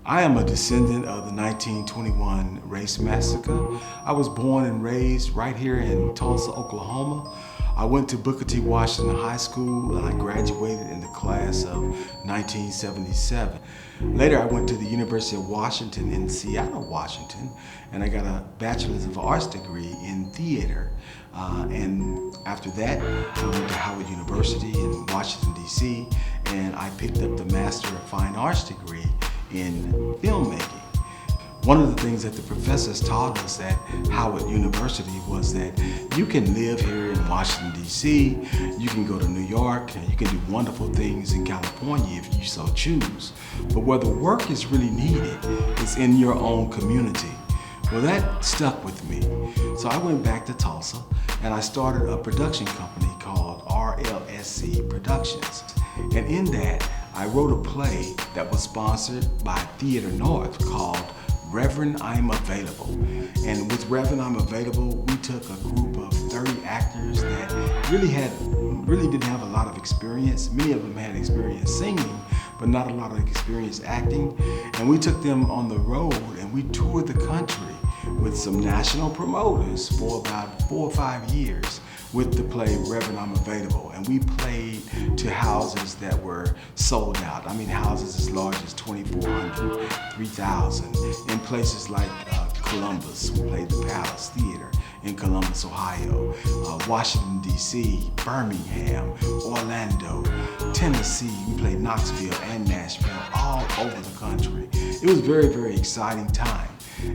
I am a descendant of the 1921 race massacre. I was born and raised right here in Tulsa, Oklahoma. I went to Booker T. Washington High School and I graduated in the class of 1977. Later I went to the University of Washington in Seattle, Washington, and I got a Bachelor's of Arts degree in theater. And after that, I went to Howard University in Washington, D.C., and I picked up the Master of Fine Arts degree in filmmaking. One of the things that the professors taught us at Howard University was that you can live here in Washington, D.C., you can go to New York, and you can do wonderful things in California if you so choose. But where the work is really needed is in your own community. Well, that stuck with me. So I went back to Tulsa and I started a production company called RLSC Productions. And in that, I wrote a play that was sponsored by Theater North called Reverend I'm Available. And with Reverend I'm Available, we took a group of 30 actors that really didn't have a lot of experience. Many of them had experience singing, but not a lot of experience acting. And we took them on the road and we toured the country with some national promoters for about 4 or 5 years with the play Reverend I'm Available. And we played to houses that were sold out. I mean, houses as large as 2,400, 3,000. In places like Columbus, we played the Palace Theater in Columbus, Ohio, Washington, D.C., Birmingham, Orlando, Tennessee. We played Knoxville and Nashville, all over the country. It was a very, very exciting time.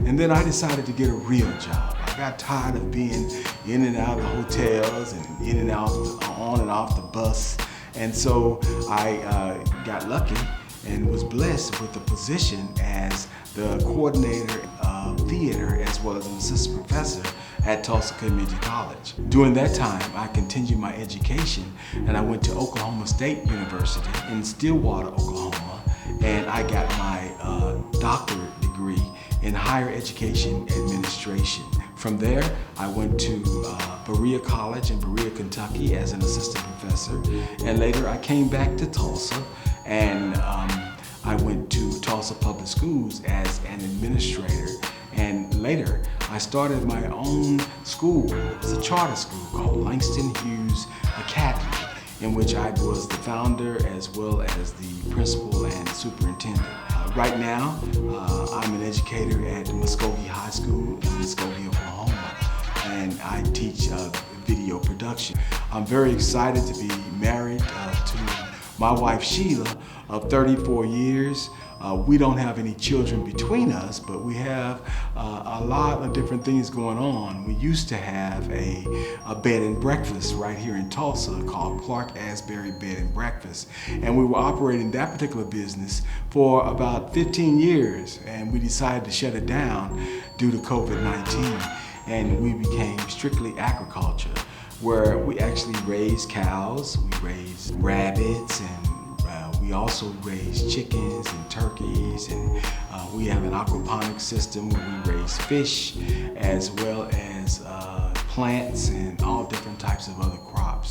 And then I decided to get a real job. I got tired of being in and out of the hotels and in and out, on and off the bus. And so I got lucky and was blessed with the position as the coordinator of theater as well as an assistant professor at Tulsa Community College. During that time, I continued my education and I went to Oklahoma State University in Stillwater, Oklahoma, and I got my doctorate degree in higher education administration. From there, I went to Berea College in Berea, Kentucky as an assistant professor, and later I came back to Tulsa and I went to Tulsa Public Schools as an administrator, and later I started my own school. It's a charter school called Langston Hughes Academy, in which I was the founder as well as the principal and superintendent. Right now, I'm an educator at Muskogee High School in Muskogee, Oklahoma, and I teach video production. I'm very excited to be married to my wife Sheila of 34 years. We don't have any children between us, but we have a lot of different things going on. We used to have a bed and breakfast right here in Tulsa called Clark Asbury Bed and Breakfast. And we were operating that particular business for about 15 years, and we decided to shut it down due to COVID-19. And we became strictly agriculture, where we actually raise cows, we raise rabbits, and we also raise chickens and turkeys, and we have an aquaponics system where we raise fish as well as plants and all different types of other crops.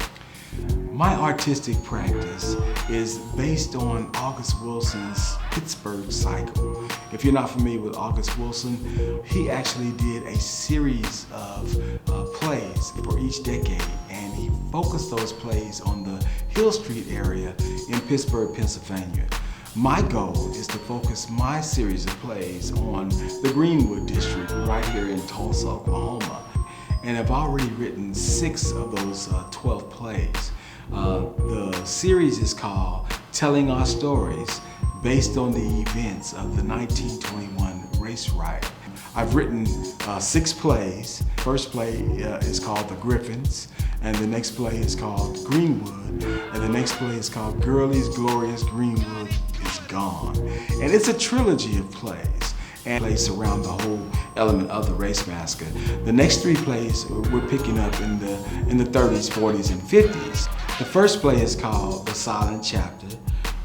My artistic practice is based on August Wilson's Pittsburgh cycle. If you're not familiar with August Wilson, he actually did a series of plays for each decade, and he focused those plays on the Hill Street area in Pittsburgh, Pennsylvania. My goal is to focus my series of plays on the Greenwood District right here in Tulsa, Oklahoma. And I've already written 6 of those 12 plays. The series is called Telling Our Stories, based on the events of the 1921 race riot. I've written 6 plays. First play is called The Griffins, and the next play is called Greenwood, and the next play is called Girlie's Glorious Greenwood is Gone. And it's a trilogy of plays and plays around the whole element of the race massacre. The next 3 plays we're picking up in the 30s, 40s, and 50s. The first play is called The Silent Chapter.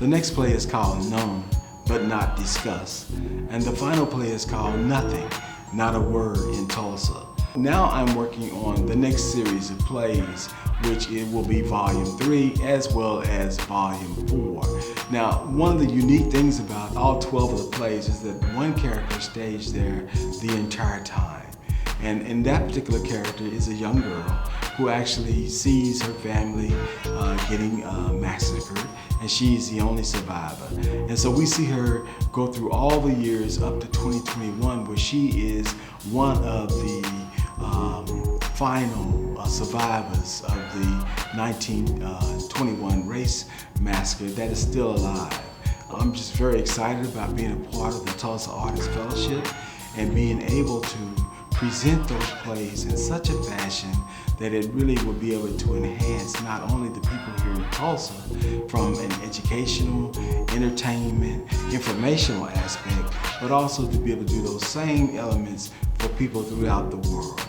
The next play is called Known But Not Discussed. And the final play is called Nothing, Not a Word in Tulsa. Now I'm working on the next series of plays, which it will be volume 3 as well as volume 4. Now, one of the unique things about all 12 of the plays is that one character stays there the entire time. And that particular character is a young girl who actually sees her family getting massacred, and she's the only survivor. And so we see her go through all the years up to 2021, where she is one of the final survivors of the 1921 race massacre that is still alive. I'm just very excited about being a part of the Tulsa Artist Fellowship and being able to present those plays in such a fashion that it really will be able to enhance not only the people here in Tulsa from an educational, entertainment, informational aspect, but also to be able to do those same elements for people throughout the world.